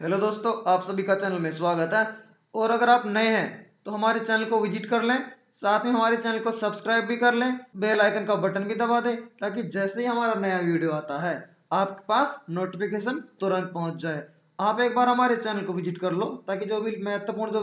Hello दोस्तों, आप सभी का चैनल में स्वागत है। और अगर आप नए हैं तो हमारे चैनल को विजिट कर लें, साथ में हमारे चैनल को सब्सक्राइब भी कर लें, बेल आइकन का बटन भी दबा दें ताकि जैसे ही हमारा नया वीडियो आता है आपके पास नोटिफिकेशन तुरंत पहुंच जाए। आप एक बार हमारे चैनल को विजिट कर लो ताकि जो भी महत्वपूर्ण जो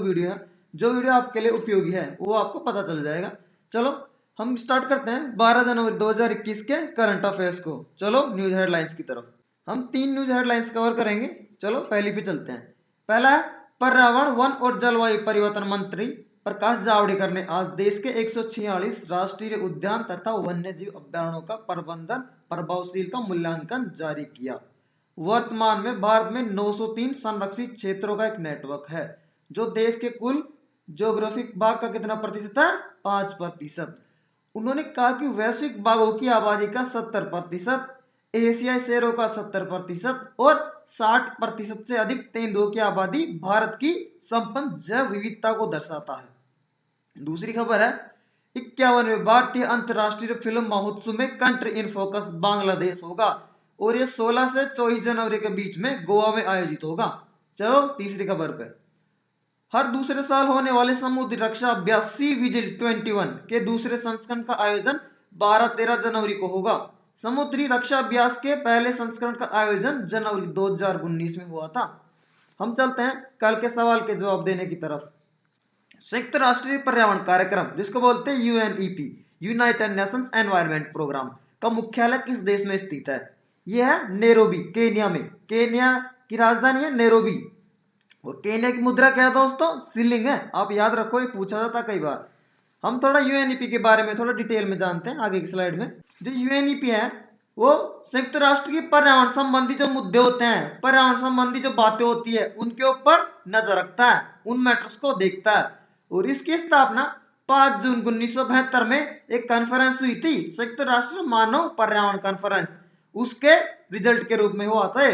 वीडियो आपके लिए उपयोगी है वो आपको पता चल जाएगा। चलो हम स्टार्ट करते हैं 12 जनवरी 2021 के करंट अफेयर्स को। चलो न्यूज हेडलाइंस की तरफ हम 3 न्यूज हेडलाइंस कवर करेंगे। चलो पहली पे चलते हैं। पहला है, पर्यावरण वन और जलवायु परिवर्तन मंत्री प्रकाश जावड़ेकर ने आज देश के 146 राष्ट्रीय उद्यान तथा वन्यजीव अभयारण्यों का प्रबंधन प्रभावशीलता मूल्यांकन जारी किया। वर्तमान में भारत में 903 संरक्षित क्षेत्रों का एक नेटवर्क है जो देश के कुल ज्योग्राफिक भाग का कितना प्रतिशत है? 5%। उन्होंने कहा कि वैश्विक बाघों की आबादी का 70%, एशियाई शेरों का 70% और 60% से अधिक तेंदुओं की आबादी भारत की संपन्न जैव विविधता को दर्शाता है। दूसरी खबर है, 51वें भारतीय अंतर्राष्ट्रीय फिल्म महोत्सव में कंट्री इन फोकस बांग्लादेश होगा और ये 16 से 24 जनवरी के बीच में गोवा में आयोजित होगा। चलो तीसरी खबर पे, हर दूसरे साल होने वाले समुद्री रक्षा अभ्यास सी विजिल 21 के दूसरे संस्करण का आयोजन 12-13 जनवरी को होगा। समुद्री रक्षा अभ्यास के पहले संस्करण का आयोजन जनवरी 2019 में हुआ था। हम चलते हैं कल के सवाल के जवाब देने की तरफ। संयुक्त राष्ट्रीय पर्यावरण कार्यक्रम, जिसको बोलते हैं UNEP, United Nations Environment Programme, का मुख्यालय किस देश में स्थित है? यह है नैरोबी, केन्या में। केन्या की राजधानी है नैरोबी। और केन्या की मुद्रा क्या है दोस्तों? शिलिंग है। आप याद रखो, ये पूछा जाता कई बार। हम थोड़ा यूएनईपी के बारे में थोड़ा डिटेल में जानते हैं आगे की स्लाइड में। जो यूएनईपी है वो संयुक्त राष्ट्र की पर्यावरण संबंधी जो मुद्दे होते हैं, पर्यावरण संबंधी जो बातें होती है उनके ऊपर नजर रखता है, उन मैटर्स को देखता है। और इसकी स्थापना 5 जून 1972 में एक कॉन्फ्रेंस हुई थी, संयुक्त राष्ट्र मानव पर्यावरण कॉन्फ्रेंस, उसके रिजल्ट के रूप में हुआ था।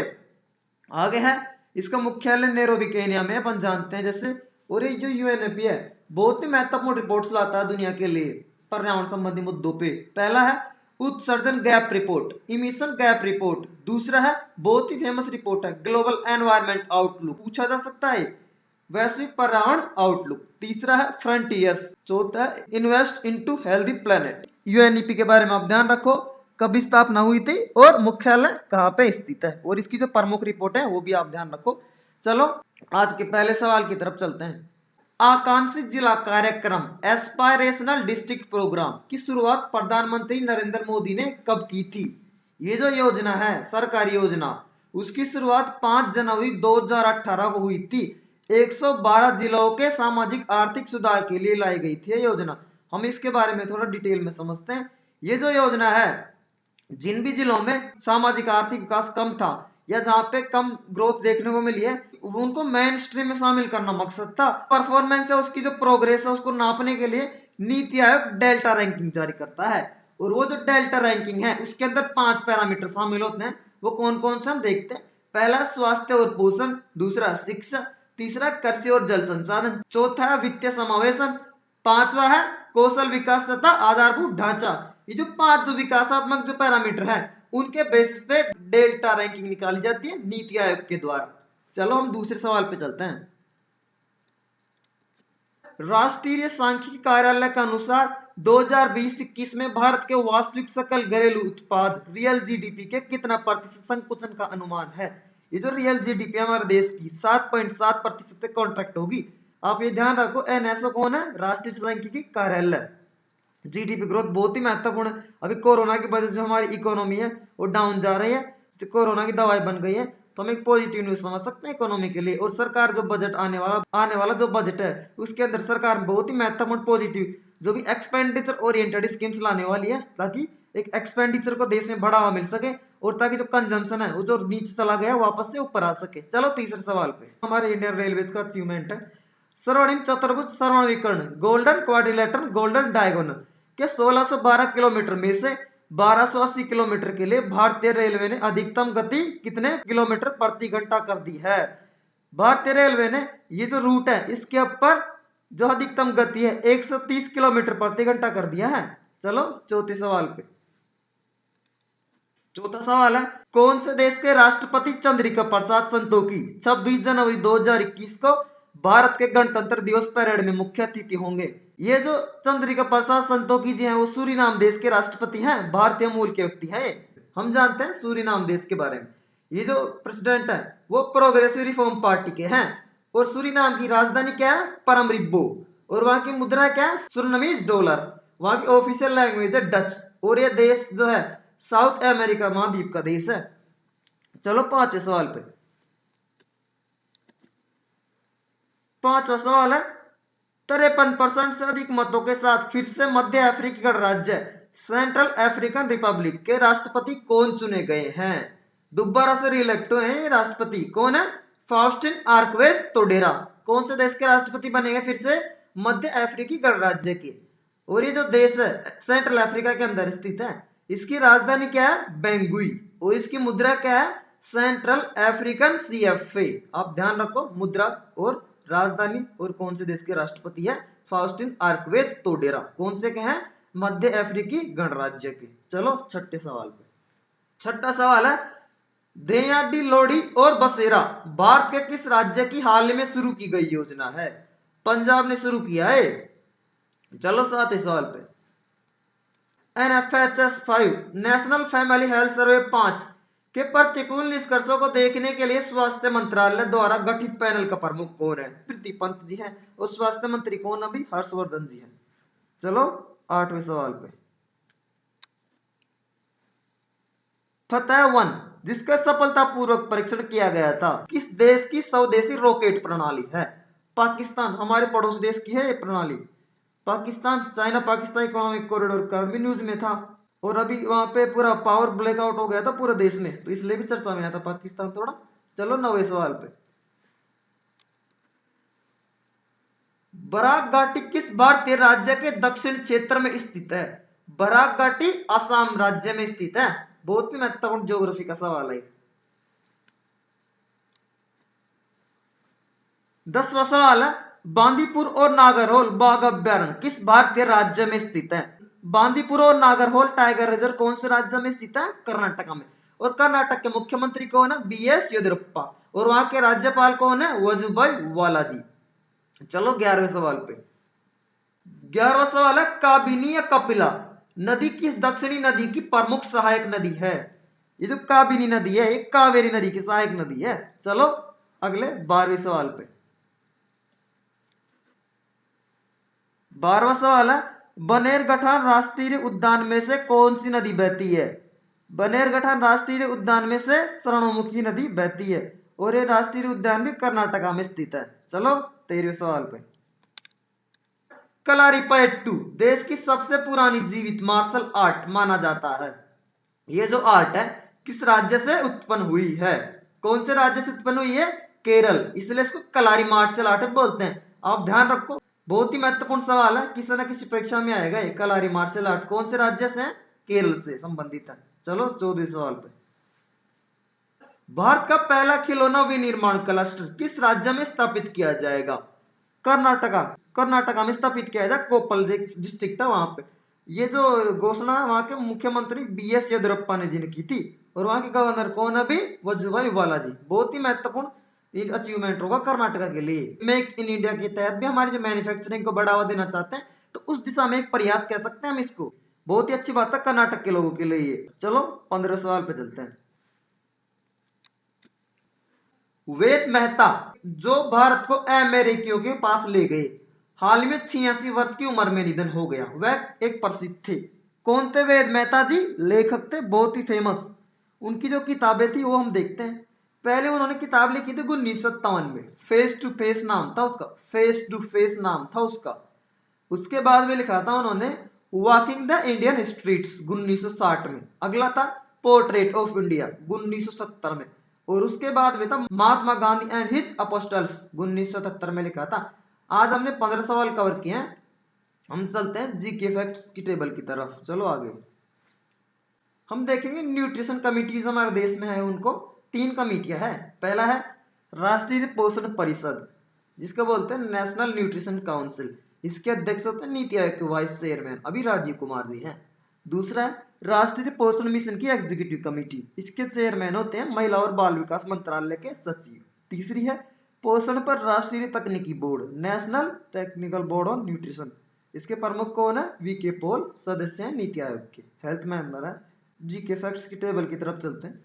आगे है, इसका मुख्यालय नैरोबी केन्या में, अपन जानते हैं जैसे। और ये जो यूएनईपी है बहुत ही महत्वपूर्ण रिपोर्ट्स लाता है दुनिया के लिए पर्यावरण संबंधी मुद्दों पे। पहला है उत्सर्जन gap report, emission gap report. दूसरा है, बहुत ही फेमस रिपोर्ट है, ग्लोबल एनवायरनमेंट आउटलुक, पूछा जा सकता है, वैश्विक पर्यावरण आउटलुक। तीसरा है फ्रंटियर्स। चौथा है invest into healthy planet. UNEP के बारे में आप ध्यान रखो, कब स्थापना हुई थी और मुख्यालय कहाँ पे स्थित है, और इसकी जो प्रमुख रिपोर्ट है वो भी आप ध्यान रखो। चलो आज के पहले सवाल की तरफ चलते हैं। आकांक्षी जिला कार्यक्रम, एस्पायरेशनल डिस्ट्रिक्ट प्रोग्राम की शुरुआत प्रधानमंत्री नरेंद्र मोदी ने कब की थी? ये जो योजना है, सरकारी योजना, उसकी शुरुआत 5 जनवरी 2018 को हुई थी। 112 जिलों के सामाजिक आर्थिक सुधार के लिए लाई गई थी ये योजना। हम इसके बारे में थोड़ा डिटेल में समझते हैं। ये जो योजना है, जिन भी जिलों में सामाजिक आर्थिक विकास कम था या जहां पे कम ग्रोथ देखने को मिली है, उनको मेन स्ट्रीम में शामिल करना मकसद था। परफॉर्मेंस है उसकी, जो प्रोग्रेस है उसको नापने के लिए नीति आयोग डेल्टा रैंकिंग जारी करता है। और वो जो डेल्टा रैंकिंग है उसके अंदर 5 पैरामीटर शामिल होते हैं। वो कौन कौन से हम देखते हैं। पहला स्वास्थ्य और पोषण, दूसरा शिक्षा, तीसरा कृषि और जल संसाधन, चौथा है वित्तीय समावेशन, पांचवा है कौशल विकास तथा आधारभूत ढांचा। ये जो 5 जो विकासात्मक जो पैरामीटर है उनके बेसिस पे डेल्टा रैंकिंग निकाली जाती है नीति आयोग के द्वारा। चलो हम दूसरे सवाल पे चलते हैं। राष्ट्रीय सांख्यिकी कार्यालय के अनुसार 2020-21 में भारत के वास्तविक सकल घरेलू उत्पाद रियल जीडीपी के कितना प्रतिशत संकुचन का अनुमान है? ये जो रियल जीडीपी हमारे देश की 7.7% से कॉन्ट्रैक्ट होगी। आप ये ध्यान रखो, एनएसओ कौन है? राष्ट्रीय सांख्यिकी कार्यालय। जीडीपी ग्रोथ बहुत ही महत्वपूर्ण है। अभी कोरोना की वजह से हमारी इकोनॉमी है वो डाउन जा रही है, तो कोरोना की दवाई बन गई है, तो हम एक पॉजिटिव न्यूज समझ सकते हैं इकोनॉमी के लिए। और सरकार जो बजट आने वाला जो बजट है उसके अंदर सरकार बहुत ही महत्वपूर्ण पॉजिटिव जो भी एक्सपेंडिचर ओरिएंटेड स्कीम्स लाने वाली है, ताकि एक एक्सपेंडिचर को देश में बढ़ावा मिल सके और ताकि जो कंजम्पशन है वो जो नीचे चला गया वापस से ऊपर आ सके। चलो तीसरे सवाल पे, हमारे इंडियन रेलवे का अचीवमेंट है स्वर्णिम चतुर्भुज श्रवण विकर्ण, गोल्डन क्वाड्रिलेटरल, गोल्डन डायगोनल के 1612 किलोमीटर में से 1280 किलोमीटर के लिए भारतीय रेलवे ने अधिकतम गति कितने किलोमीटर प्रति घंटा कर दी है? भारतीय रेलवे ने ये जो रूट है इसके ऊपर जो अधिकतम गति है 130 किलोमीटर प्रति घंटा कर दिया है। चलो चौथे सवाल पे, चौथा सवाल है, कौन से देश के राष्ट्रपति चंद्रिका प्रसाद संतोखी 26 जनवरी 2021 को भारत के गणतंत्र दिवस परेड में मुख्य अतिथि होंगे? ये जो चंद्रिका प्रसाद संतोखी जी हैं वो सूरीनाम देश के राष्ट्रपति हैं, भारतीय मूल के व्यक्ति हैं। हम जानते हैं सूरीनाम देश के बारे में। ये जो प्रेसिडेंट है वो प्रोग्रेसिव रिफॉर्म पार्टी के हैं। और सूरीनाम की राजधानी क्या है? परमरिबो। और वहां की मुद्रा क्या है? सुरनमीज डॉलर। वहां की ऑफिशियल लैंग्वेज है डच। और ये देश जो है साउथ अमेरिका महाद्वीप का देश है। चलो पांचवें सवाल पे। पांचवा सवाल है, 53% से अधिक मतों के साथ फिर से मध्य अफ्रीकी गणराज्य सेंट्रल अफ्रीकन रिपब्लिक के राष्ट्रपति कौन चुने गए हैं? दोबारा से रिइलेक्ट हुए हैं राष्ट्रपति। कौन है? फाउस्टिन आर्कवेज तोडेरा। कौन से देश के राष्ट्रपति बनेंगे फिर से? मध्य अफ्रीकी गणराज्य के। और ये जो देश है सेंट्रल अफ्रीका के अंदर स्थित है। इसकी राजधानी क्या है? बेंगुई। और इसकी मुद्रा क्या है? Central African CFA। आप ध्यान रखो मुद्रा और राजधानी और कौन से देश के राष्ट्रपति है? फाउस्टिन आर्कवेज तोडेरा। कौन से के हैं? मध्य अफ्रीकी गणराज्य के। चलो छठे सवाल पे। छठा सवाल है, देयाडी लोहड़ी और बसेरा भारत के किस राज्य की हाल में शुरू की गई योजना है? पंजाब ने शुरू किया है। चलो सातवें सवाल पे। NFHS 5 national family health survey 5 के प्रतिकूल निष्कर्षों को देखने के लिए स्वास्थ्य मंत्रालय द्वारा गठित पैनल का प्रमुख कौन है? प्रीति पंत जी हैं। और स्वास्थ्य मंत्री कौन? अभी हर्षवर्धन जी हैं। चलो आठवें सवाल पे। फतेह 1 जिसका सफलतापूर्वक परीक्षण किया गया था किस देश की स्वदेशी रॉकेट प्रणाली है? पाकिस्तान। हमारे पड़ोसी देश की है ये प्रणाली। Pakistan, China Pakistan economic corridor का भी न्यूज में था। और अभी वहां पे पूरा पावर ब्लैकआउट हो गया था पूरे देश में, तो इसलिए भी चर्चा में आया था पाकिस्तान थोड़ा। चलो नौवें सवाल पे। बराक घाटी किस भारतीय राज्य के दक्षिण क्षेत्र में स्थित है? बराक घाटी असम राज्य में स्थित है। बहुत ही महत्वपूर्ण ज्योग्राफी का सवाल है। 10वां सवाल है, बांदीपुर और नागरहोल बाघ अभ्यारण्य किस भारतीय राज्य में स्थित है? बांदीपुर और नागरहोल टाइगर रिजर्व कौन से राज्य में स्थित है? कर्नाटक में। और कर्नाटक के मुख्यमंत्री कौन है? BS येदियुरप्पा। और वहां के राज्यपाल कौन है? वजुभाई वाला जी। चलो 11वें सवाल पे। 11वां सवाल है, काबिनी या कपिला नदी किस दक्षिणी नदी की प्रमुख सहायक नदी है? ये जो काबिनी नदी है ये कावेरी नदी की सहायक नदी है। चलो अगले 12वें सवाल पे। 12वां सवाल है, बनेरघठान राष्ट्रीय उद्यान में से कौन सी नदी बहती है? बनेरघठान राष्ट्रीय उद्यान में से स्वर्णमुखी नदी बहती है। और ये राष्ट्रीय उद्यान भी कर्नाटका में स्थित है। चलो 13वें सवाल पे। कलारीपयट्टू देश की सबसे पुरानी जीवित मार्शल आर्ट माना जाता है। ये जो आर्ट है किस राज्य से उत्पन्न हुई है? कौन से राज्य से उत्पन्न हुई है? केरल। इसलिए इसको कलारी मार्शल आर्ट बोलते हैं। आप ध्यान रखो, बहुत ही महत्वपूर्ण सवाल है, किसी न किसी परीक्षा में आएगा। ये कलारी मार्शल आर्ट कौन से राज्य से है? केरल से संबंधित है। चलो 14वें सवाल पे। भारत का पहला खिलौना विनिर्माण क्लस्टर किस राज्य में स्थापित किया जाएगा? कर्नाटका। कर्नाटका में स्थापित किया जाएगा, कोप्पल डिस्ट्रिक्ट है वहां पे। ये जो घोषणा वहां के मुख्यमंत्री BS येदियुरप्पा ने जी ने की थी। और वहां के गवर्नर कौन है? अभी वजुभाई वाला जी। बहुत ही महत्वपूर्ण अचीवमेंट होगा कर्नाटका के लिए। मेक इन इंडिया के तहत भी हमारी जो मैन्युफैक्चरिंग को बढ़ावा देना चाहते हैं तो उस दिशा में एक प्रयास कह सकते हैं हम इसको। बहुत ही अच्छी बात है कर्नाटक के लोगों के लिए। चलो 15वें सवाल पे चलते हैं। वेद मेहता जो भारत को अमेरिकियों के पास ले गए, हाल में 86 वर्ष की उम्र में निधन हो गया। वह एक प्रसिद्ध थे। कौन थे वेद मेहता जी? लेखक थे, बहुत ही फेमस। उनकी जो किताबें थी वो हम देखते हैं। पहले उन्होंने किताब लिखी थी 1957 में, फेस टू फेस नाम था उसका। फेस टू फेस नाम था उसका। उसके बाद में लिखा था उन्होंने वॉकिंग द इंडियन स्ट्रीट्स 1960 में। अगला था पोर्ट्रेट ऑफ इंडिया 1970 में। और उसके बाद में था Mahatma Gandhi and his apostles 1977 में लिखा था। आज हमने 15 सवाल कवर किए हैं। हम चलते हैं जीके फैक्ट्स की टेबल की तरफ। चलो आगे हम देखेंगे न्यूट्रिशन कमिटीज हमारे देश में है, उनको 3 कमिटियां है। पहला है राष्ट्रीय पोषण परिषद जिसको बोलते हैं नेशनल न्यूट्रिशन काउंसिल। इसके अध्यक्ष होते हैं नीति आयोग के वाइस चेयरमैन अभी राजीव कुमार जी हैं। दूसरा है राष्ट्रीय पोषण मिशन की एग्जीक्यूटिव कमेटी, इसके चेयरमैन होते हैं महिला और बाल विकास मंत्रालय के सचिव। तीसरी है पोषण पर राष्ट्रीय तकनीकी board, national technical board on nutrition, इसके प्रमुख कौन है? वीके पॉल, सदस्य हैं नीति आयोग के, हेल्थ मेंबर है। जीके फैक्ट्स की टेबल की तरफ चलते हैं।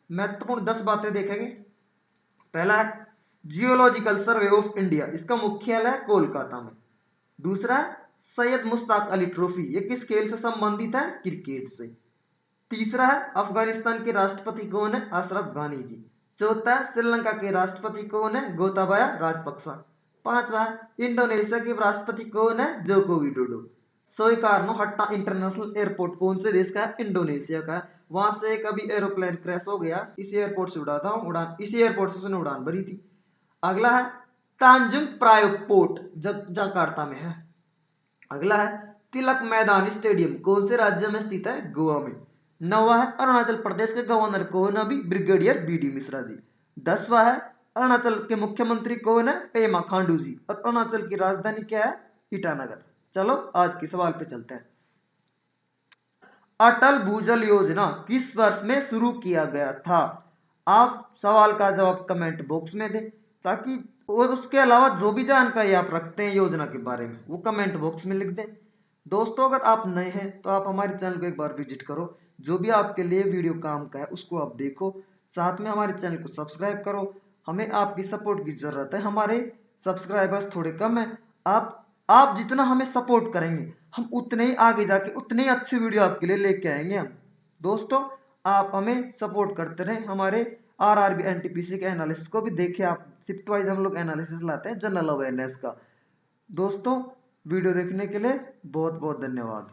महत्वपूर्ण 10 बातें देखेंगे। पहला है जियोलॉजिकल सर्वे ऑफ इंडिया, इसका मुख्यालय है कोलकाता में। दूसरा है सैयद मुश्ताक अली ट्रॉफी, ये किस खेल से संबंधित है? क्रिकेट से। तीसरा है अफगानिस्तान के राष्ट्रपति कौन है? अशरफ गानी जी। चौथा है श्रीलंका के राष्ट्रपति कौन है? गोताबाया राजपक्सा। पांचवा है इंडोनेशिया के राष्ट्रपति कौन है? Joko Widodo. Soekarno Hatta international airport कौन से देश का है? इंडोनेशिया का। वहां से कभी एरोप्लेन क्रैश हो गया, इसी एयरपोर्ट से उड़ा था उड़ान, इसी एयरपोर्ट से उसने उड़ान भरी थी। अगला है तांजुंग प्रायोग पोर्ट, जकार्ता में है। अगला है तिलक मैदान स्टेडियम कौन से राज्य में स्थित है? गोवा में। 9वां है अरुणाचल प्रदेश के गवर्नर कौन? अभी ब्रिगेडियर बीडी मिश्रा जी। 10वां है अरुणाचल के मुख्यमंत्री कौन है? पेमा खांडू जी। और अरुणाचल की राजधानी क्या है? ईटानगर। चलो आज के सवाल पे चलते हैं। अटल भूजल योजना किस वर्ष में शुरू किया गया था? आप सवाल का जवाब कमेंट बॉक्स में दें, ताकि और उसके अलावा जो भी जानकारी आप रखते हैं योजना के बारे में वो कमेंट बॉक्स में लिख दें। दोस्तों अगर आप नए हैं तो आप हमारे चैनल को एक बार विजिट करो, जो भी आपके लिए वीडियो काम का है उसको आप देखो, साथ में हमारे चैनल को सब्सक्राइब करो। हमें आपकी सपोर्ट की जरूरत है, हमारे सब्सक्राइबर्स थोड़े कम है। आप जितना हमें सपोर्ट करेंगे हम उतने ही आगे जाके उतने ही अच्छी वीडियो आपके लिए लेके आएंगे हम। दोस्तों आप हमें सपोर्ट करते रहें। हमारे आरआरबी एनटीपीसी के एनालिसिस को भी देखिए आप, शिफ्ट वाइज हम लोग एनालिसिस लाते हैं जनरल अवेयरनेस का। दोस्तों वीडियो देखने के लिए बहुत बहुत धन्यवाद।